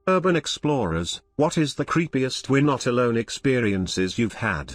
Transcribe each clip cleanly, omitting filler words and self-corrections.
Urban explorers, what is the creepiest we're not alone experiences you've had?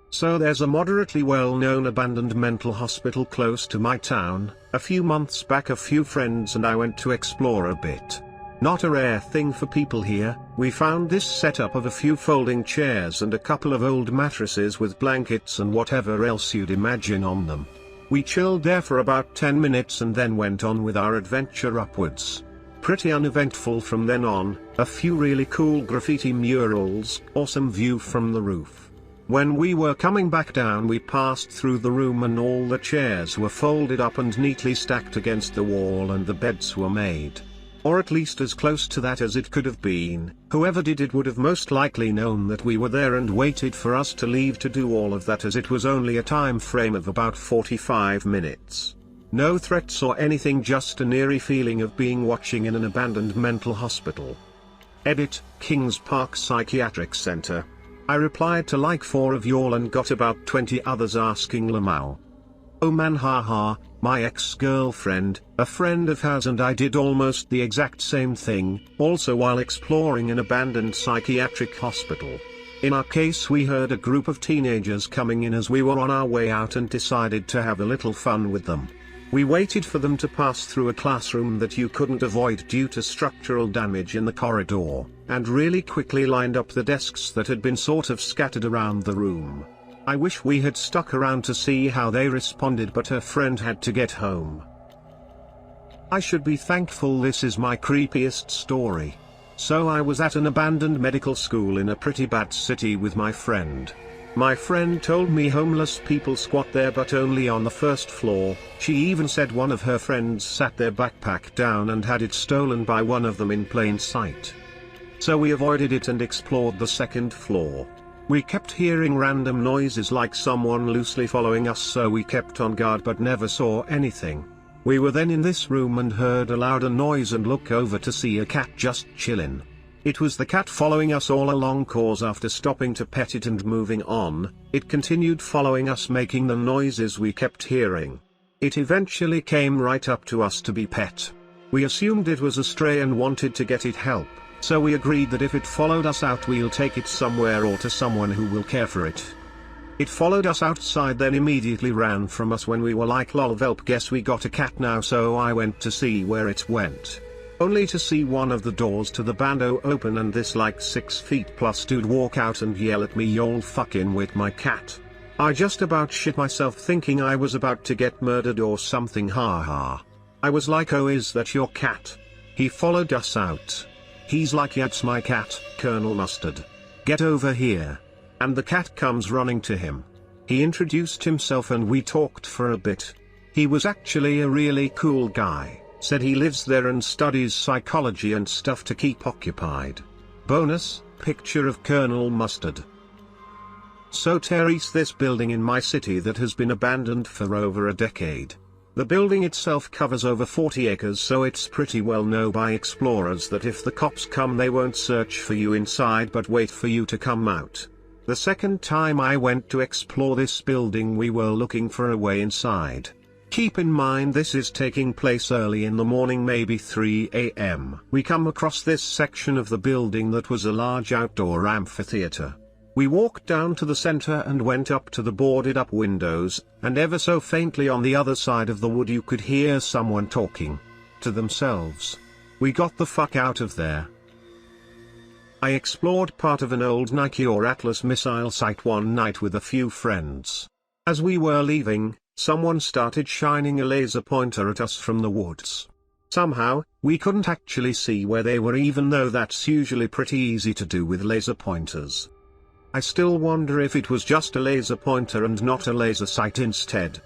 So there's a moderately well-known abandoned mental hospital close to my town. A few months back a few friends and I went to explore a bit. Not a rare thing for people here. We found this setup of a few folding chairs and a couple of old mattresses with blankets and whatever else you'd imagine on them. We chilled there for about 10 minutes and then went on with our adventure upwards. Pretty uneventful from then on, a few really cool graffiti murals, awesome view from the roof. When we were coming back down we passed through the room and all the chairs were folded up and neatly stacked against the wall and the beds were made. Or at least as close to that as it could have been. Whoever did it would have most likely known that we were there and waited for us to leave to do all of that, as it was only a time frame of about 45 minutes. No threats or anything, just an eerie feeling of being watching in an abandoned mental hospital. Edit, Kings Park Psychiatric Center. I replied to like 4 of y'all and got about 20 others asking Lamau. Oh man, haha, my ex-girlfriend, a friend of hers and I did almost the exact same thing, also while exploring an abandoned psychiatric hospital. In our case we heard a group of teenagers coming in as we were on our way out and decided to have a little fun with them. We waited for them to pass through a classroom that you couldn't avoid due to structural damage in the corridor, and really quickly lined up the desks that had been sort of scattered around the room. I wish we had stuck around to see how they responded, but her friend had to get home. I should be thankful this is my creepiest story. So I was at an abandoned medical school in a pretty bad city with my friend. My friend told me homeless people squat there but only on the first floor. She even said one of her friends sat their backpack down and had it stolen by one of them in plain sight. So we avoided it and explored the second floor. We kept hearing random noises like someone loosely following us, so we kept on guard but never saw anything. We were then in this room and heard a louder noise and look over to see a cat just chillin'. It was the cat following us all along, cause after stopping to pet it and moving on, it continued following us, making the noises we kept hearing. It eventually came right up to us to be pet. We assumed it was a stray and wanted to get it help, so we agreed that if it followed us out we'll take it somewhere or to someone who will care for it. It followed us outside then immediately ran from us when we were like lol velp, guess we got a cat now, so I went to see where it went. Only to see one of the doors to the bando open and this like 6 feet plus dude walk out and yell at me, "Y'all fucking with my cat." I just about shit myself thinking I was about to get murdered or something, haha. I was like, "Oh, is that your cat?" He followed us out. He's like, "Yeah, it's my cat, Colonel Mustard. Get over here." And the cat comes running to him. He introduced himself and we talked for a bit. He was actually a really cool guy. Said he lives there and studies psychology and stuff to keep occupied. Bonus, picture of Colonel Mustard. So Terry's this building in my city that has been abandoned for over a decade. The building itself covers over 40 acres, so it's pretty well known by explorers that if the cops come they won't search for you inside but wait for you to come out. The second time I went to explore this building we were looking for a way inside. Keep in mind this is taking place early in the morning, maybe 3 a.m. We come across this section of the building that was a large outdoor amphitheater. We walked down to the center and went up to the boarded up windows, and ever so faintly on the other side of the wood you could hear someone talking to themselves. We got the fuck out of there. I explored part of an old Nike or Atlas missile site one night with a few friends. As we were leaving, someone started shining a laser pointer at us from the woods. Somehow, we couldn't actually see where they were, even though that's usually pretty easy to do with laser pointers. I still wonder if it was just a laser pointer and not a laser sight instead.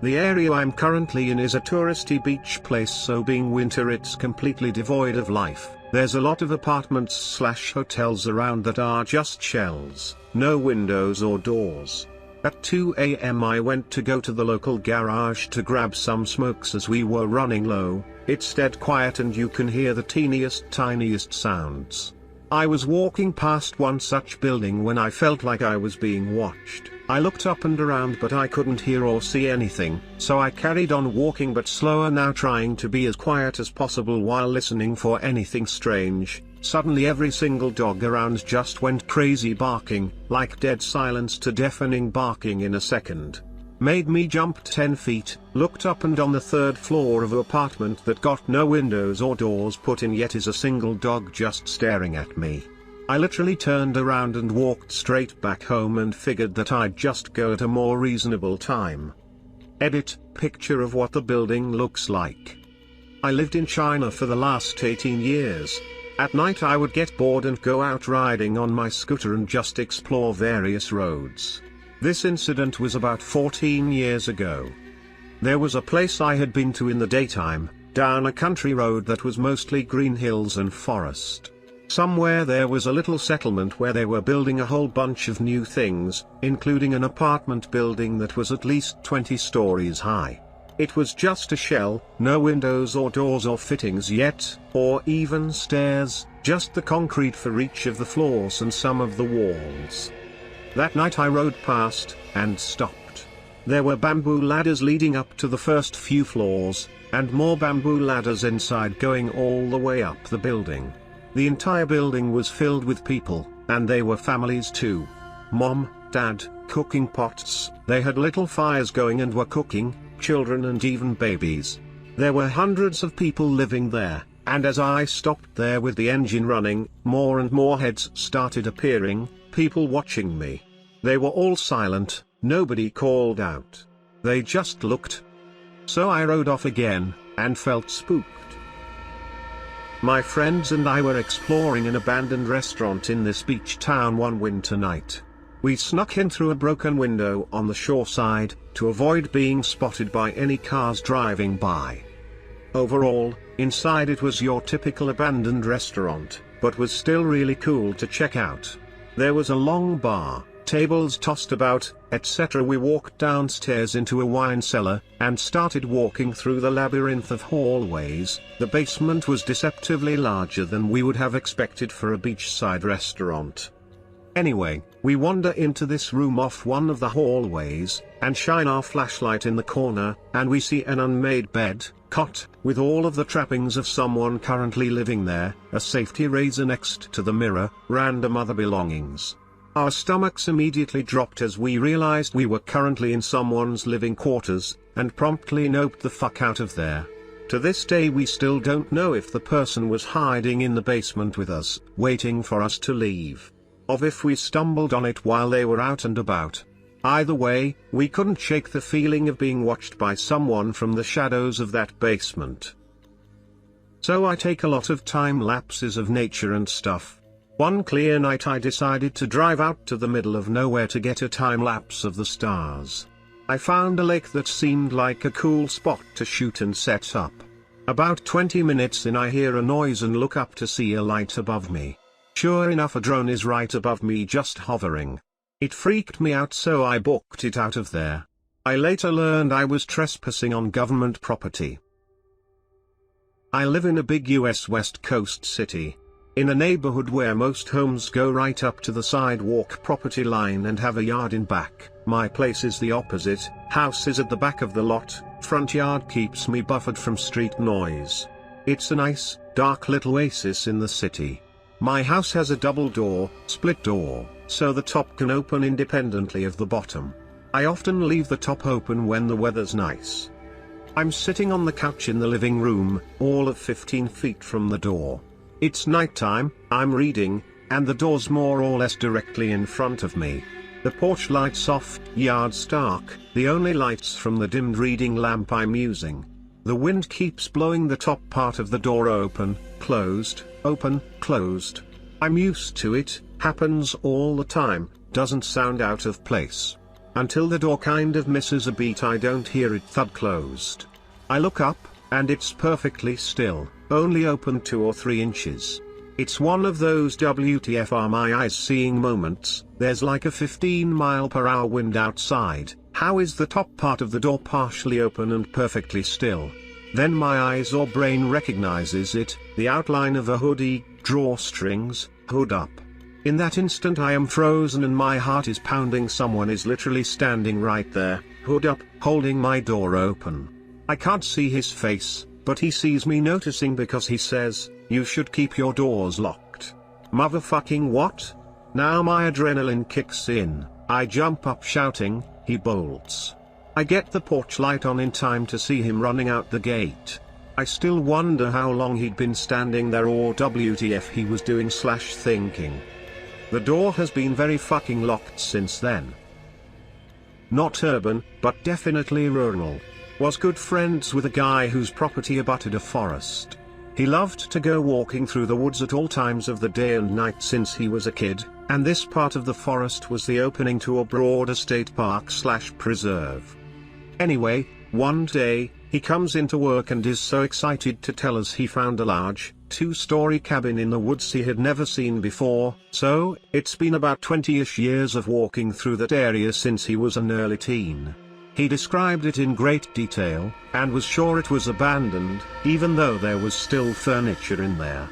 The area I'm currently in is a touristy beach place, so being winter it's completely devoid of life. There's a lot of apartments/hotels around that are just shells, no windows or doors. At 2 a.m. I went to go to the local garage to grab some smokes as we were running low. It's dead quiet and you can hear the tiniest sounds. I was walking past one such building when I felt like I was being watched. I looked up and around but I couldn't hear or see anything, so I carried on walking but slower, now trying to be as quiet as possible while listening for anything strange. Suddenly every single dog around just went crazy, barking, like dead silence to deafening barking in a second. Made me jump 10 feet, looked up, and on the 3rd floor of an apartment that got no windows or doors put in yet is a single dog just staring at me. I literally turned around and walked straight back home and figured that I'd just go at a more reasonable time. Edit, picture of what the building looks like. I lived in China for the last 18 years. At night I would get bored and go out riding on my scooter and just explore various roads. This incident was about 14 years ago. There was a place I had been to in the daytime, down a country road that was mostly green hills and forest. Somewhere there was a little settlement where they were building a whole bunch of new things, including an apartment building that was at least 20 stories high. It was just a shell, no windows or doors or fittings yet, or even stairs, just the concrete for each of the floors and some of the walls. That night I rode past, and stopped. There were bamboo ladders leading up to the first few floors, and more bamboo ladders inside going all the way up the building. The entire building was filled with people, and they were families too. Mom, Dad, cooking pots, they had little fires going and were cooking, children and even babies. There were hundreds of people living there, and as I stopped there with the engine running, more and more heads started appearing, people watching me. They were all silent, nobody called out. They just looked. So I rode off again, and felt spooked. My friends and I were exploring an abandoned restaurant in this beach town one winter night. We snuck in through a broken window on the shore side, to avoid being spotted by any cars driving by. Overall, inside it was your typical abandoned restaurant, but was still really cool to check out. There was a long bar, tables tossed about, etc. We walked downstairs into a wine cellar, and started walking through the labyrinth of hallways. The basement was deceptively larger than we would have expected for a beachside restaurant. Anyway, we wander into this room off one of the hallways, and shine our flashlight in the corner, and we see an unmade bed, cot, with all of the trappings of someone currently living there, a safety razor next to the mirror, random other belongings. Our stomachs immediately dropped as we realized we were currently in someone's living quarters, and promptly noped the fuck out of there. To this day we still don't know if the person was hiding in the basement with us, waiting for us to leave, or if we stumbled on it while they were out and about. Either way, we couldn't shake the feeling of being watched by someone from the shadows of that basement. So I take a lot of time lapses of nature and stuff. One clear night I decided to drive out to the middle of nowhere to get a time lapse of the stars. I found a lake that seemed like a cool spot to shoot and set up. About 20 minutes in I hear a noise and look up to see a light above me. Sure enough, a drone is right above me just hovering. It freaked me out, so I booked it out of there. I later learned I was trespassing on government property. I live in a big US West Coast city. In a neighborhood where most homes go right up to the sidewalk property line and have a yard in back. My place is the opposite, house is at the back of the lot, front yard keeps me buffered from street noise. It's a nice, dark little oasis in the city. My house has a double door, split door, so the top can open independently of the bottom. I often leave the top open when the weather's nice. I'm sitting on the couch in the living room, all of 15 feet from the door. It's nighttime, I'm reading, and the door's more or less directly in front of me. The porch lights off, yard's dark, the only lights from the dimmed reading lamp I'm using. The wind keeps blowing the top part of the door open, closed, open, closed. I'm used to it, happens all the time, doesn't sound out of place. Until the door kind of misses a beat, I don't hear it thud closed. I look up, and it's perfectly still, only open 2 or 3 inches. It's one of those WTF are my eyes seeing moments. There's like a 15-mile-per-hour wind outside. How is the top part of the door partially open and perfectly still? Then my eyes or brain recognizes it, the outline of a hoodie, drawstrings, hood up. In that instant I am frozen and my heart is pounding. Someone is literally standing right there, hood up, holding my door open. I can't see his face, but he sees me noticing because he says, "You should keep your doors locked." Motherfucking what? Now my adrenaline kicks in, I jump up shouting, he bolts. I get the porch light on in time to see him running out the gate. I still wonder how long he'd been standing there or WTF he was doing/thinking. The door has been very fucking locked since then. Not urban, but definitely rural. Was good friends with a guy whose property abutted a forest. He loved to go walking through the woods at all times of the day and night since he was a kid, and this part of the forest was the opening to a broader state park/preserve. Anyway, one day, he comes into work and is so excited to tell us he found a large, two-story cabin in the woods he had never seen before. So, it's been about 20-ish years of walking through that area since he was an early teen. He described it in great detail, and was sure it was abandoned, even though there was still furniture in there.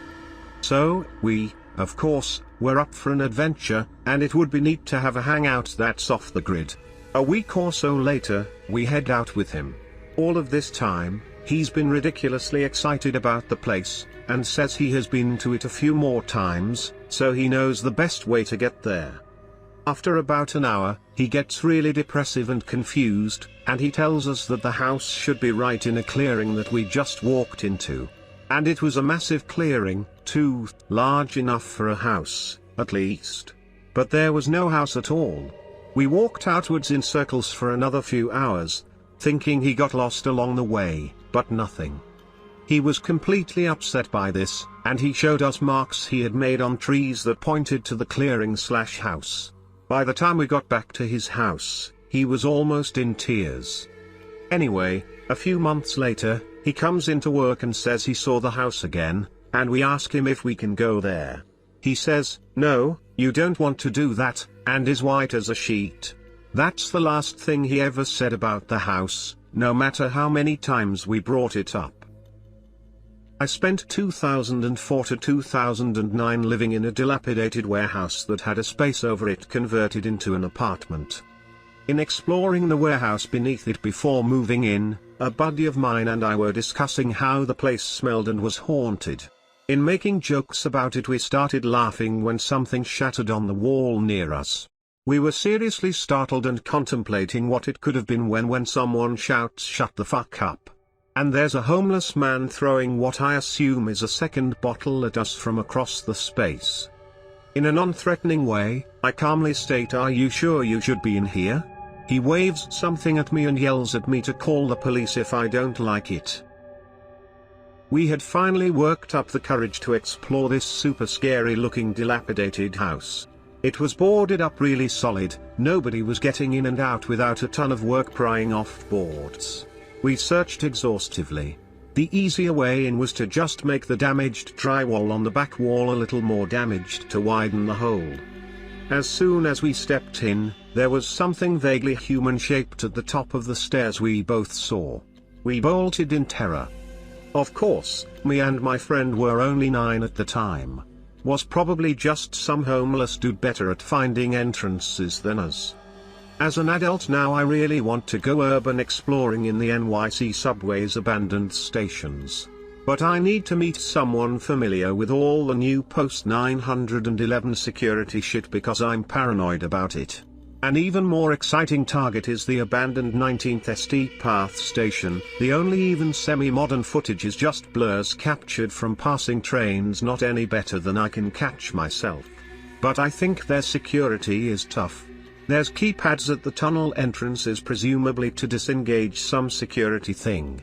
So, we, of course, were up for an adventure, and it would be neat to have a hangout that's off the grid. A week or so later, we head out with him. All of this time, he's been ridiculously excited about the place, and says he has been to it a few more times, so he knows the best way to get there. After about an hour, he gets really depressive and confused, and he tells us that the house should be right in a clearing that we just walked into. And it was a massive clearing, too, large enough for a house, at least. But there was no house at all. We walked outwards in circles for another few hours, thinking he got lost along the way, but nothing. He was completely upset by this, and he showed us marks he had made on trees that pointed to the clearing/house. By the time we got back to his house, he was almost in tears. Anyway, a few months later, he comes into work and says he saw the house again, and we ask him if we can go there. He says, "No, you don't want to do that," and is white as a sheet. That's the last thing he ever said about the house, no matter how many times we brought it up. I spent 2004 to 2009 living in a dilapidated warehouse that had a space over it converted into an apartment. In exploring the warehouse beneath it before moving in, a buddy of mine and I were discussing how the place smelled and was haunted. In making jokes about it, we started laughing when something shattered on the wall near us. We were seriously startled and contemplating what it could have been when someone shouts, "Shut the fuck up." And there's a homeless man throwing what I assume is a second bottle at us from across the space. In a non-threatening way, I calmly state, "Are you sure you should be in here?" He waves something at me and yells at me to call the police if I don't like it. We had finally worked up the courage to explore this super scary looking dilapidated house. It was boarded up really solid, nobody was getting in and out without a ton of work prying off boards. We searched exhaustively. The easier way in was to just make the damaged drywall on the back wall a little more damaged to widen the hole. As soon as we stepped in, there was something vaguely human-shaped at the top of the stairs we both saw. We bolted in terror. Of course, me and my friend were only 9 at the time. Was probably just some homeless dude better at finding entrances than us. As an adult now, I really want to go urban exploring in the NYC subway's abandoned stations. But I need to meet someone familiar with all the new post-9/11 security shit because I'm paranoid about it. An even more exciting target is the abandoned 19th Street Path station. The only even semi-modern footage is just blurs captured from passing trains, not any better than I can catch myself. But I think their security is tough. There's keypads at the tunnel entrances, presumably to disengage some security thing.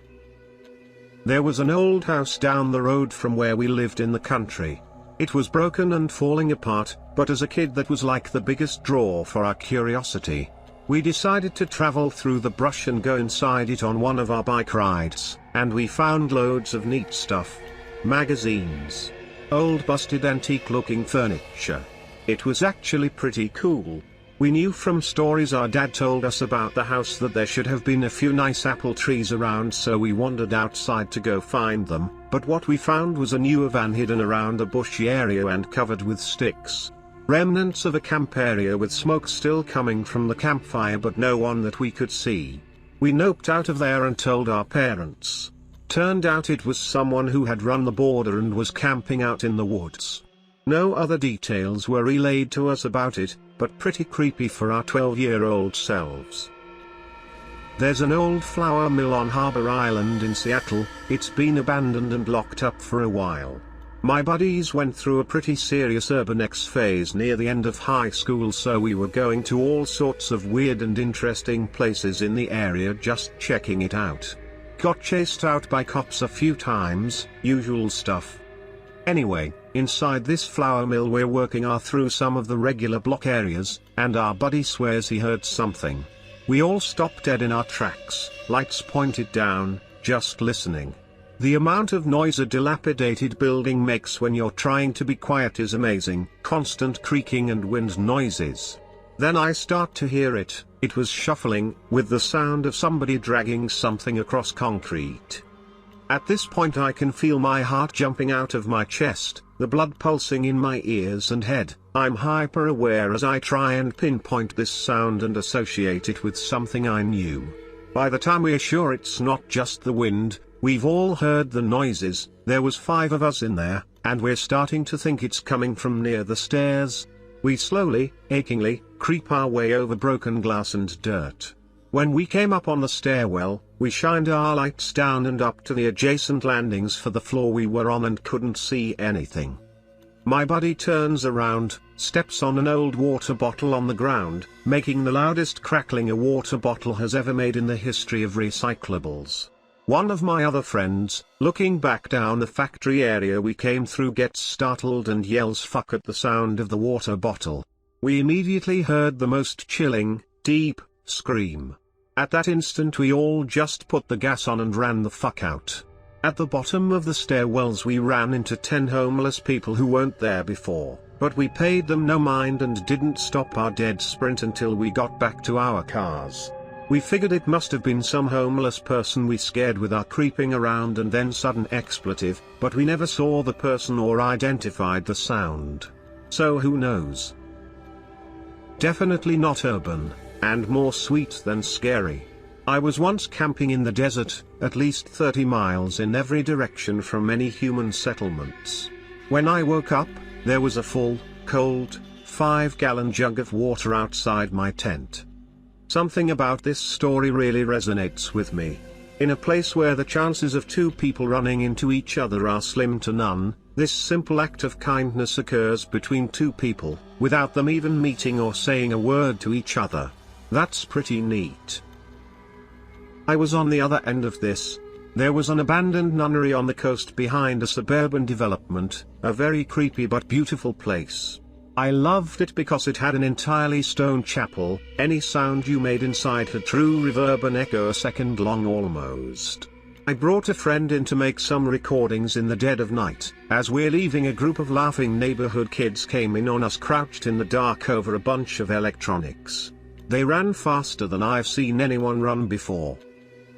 There was an old house down the road from where we lived in the country. It was broken and falling apart, but as a kid that was like the biggest draw for our curiosity. We decided to travel through the brush and go inside it on one of our bike rides, and we found loads of neat stuff. Magazines. Old busted antique looking furniture. It was actually pretty cool. We knew from stories our dad told us about the house that there should have been a few nice apple trees around, so we wandered outside to go find them, but what we found was a new van hidden around a bushy area and covered with sticks. Remnants of a camp area with smoke still coming from the campfire, but no one that we could see. We noped out of there and told our parents. Turned out it was someone who had run the border and was camping out in the woods. No other details were relayed to us about it, but pretty creepy for our 12-year-old selves. There's an old flour mill on Harbor Island in Seattle. It's been abandoned and locked up for a while. My buddies went through a pretty serious Urban X phase near the end of high school, so we were going to all sorts of weird and interesting places in the area just checking it out. Got chased out by cops a few times, usual stuff. Anyway, inside this flour mill we're working our through some of the regular block areas, and our buddy swears he heard something. We all stopped dead in our tracks, lights pointed down, just listening. The amount of noise a dilapidated building makes when you're trying to be quiet is amazing, constant creaking and wind noises. Then I start to hear it. It was shuffling, with the sound of somebody dragging something across concrete. At this point I can feel my heart jumping out of my chest, the blood pulsing in my ears and head. I'm hyper aware as I try and pinpoint this sound and associate it with something I knew. By the time we're sure it's not just the wind, we've all heard the noises. There was 5 of us in there, and we're starting to think it's coming from near the stairs. We slowly, achingly, creep our way over broken glass and dirt. When we came up on the stairwell, we shined our lights down and up to the adjacent landings for the floor we were on and couldn't see anything. My buddy turns around, steps on an old water bottle on the ground, making the loudest crackling a water bottle has ever made in the history of recyclables. One of my other friends, looking back down the factory area we came through, gets startled and yells "fuck" at the sound of the water bottle. We immediately heard the most chilling, deep scream. At that instant we all just put the gas on and ran the fuck out. At the bottom of the stairwells we ran into 10 homeless people who weren't there before, but we paid them no mind and didn't stop our dead sprint until we got back to our cars. We figured it must have been some homeless person we scared with our creeping around and then sudden expletive, but we never saw the person or identified the sound. So who knows? Definitely not urban, and more sweet than scary. I was once camping in the desert, at least 30 miles in every direction from any human settlements. When I woke up, there was a full, cold, 5-gallon jug of water outside my tent. Something about this story really resonates with me. In a place where the chances of 2 people running into each other are slim to none, this simple act of kindness occurs between 2 people, without them even meeting or saying a word to each other. That's pretty neat. I was on the other end of this. There was an abandoned nunnery on the coast behind a suburban development, a very creepy but beautiful place. I loved it because it had an entirely stone chapel. Any sound you made inside had true reverb and echo a second long almost. I brought a friend in to make some recordings in the dead of night. As we're leaving, a group of laughing neighborhood kids came in on us crouched in the dark over a bunch of electronics. They ran faster than I've seen anyone run before.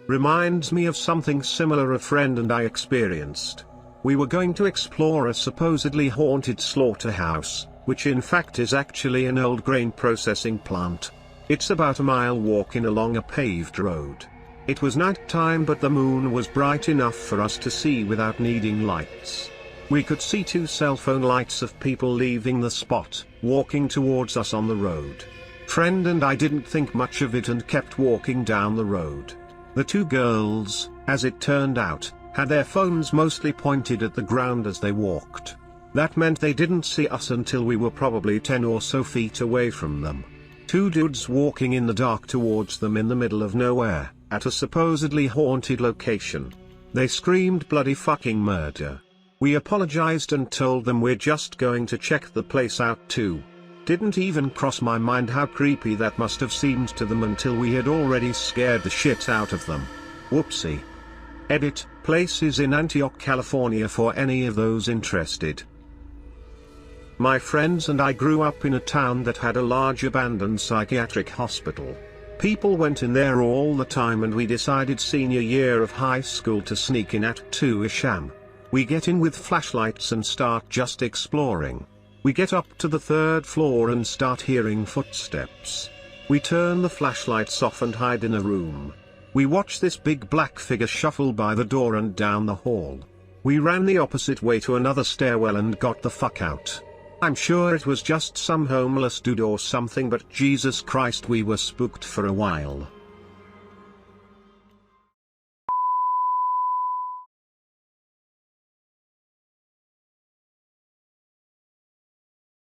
Reminds me of something similar a friend and I experienced. We were going to explore a supposedly haunted slaughterhouse, which in fact is actually an old grain processing plant. It's about a mile walking along a paved road. It was night time, but the moon was bright enough for us to see without needing lights. We could see 2 cell phone lights of people leaving the spot, walking towards us on the road. Friend and I didn't think much of it and kept walking down the road. The 2 girls, as it turned out, had their phones mostly pointed at the ground as they walked. That meant they didn't see us until we were probably 10 or so feet away from them. 2 dudes walking in the dark towards them in the middle of nowhere, at a supposedly haunted location. They screamed bloody fucking murder. We apologized and told them we're just going to check the place out too. Didn't even cross my mind how creepy that must have seemed to them until we had already scared the shit out of them. Whoopsie. Edit, place is in Antioch, California for any of those interested. My friends and I grew up in a town that had a large abandoned psychiatric hospital. People went in there all the time and we decided senior year of high school to sneak in at 2 Isham. We get in with flashlights and start just exploring. We get up to the 3rd floor and start hearing footsteps. We turn the flashlights off and hide in a room. We watch this big black figure shuffle by the door and down the hall. We ran the opposite way to another stairwell and got the fuck out. I'm sure it was just some homeless dude or something, but Jesus Christ, we were spooked for a while.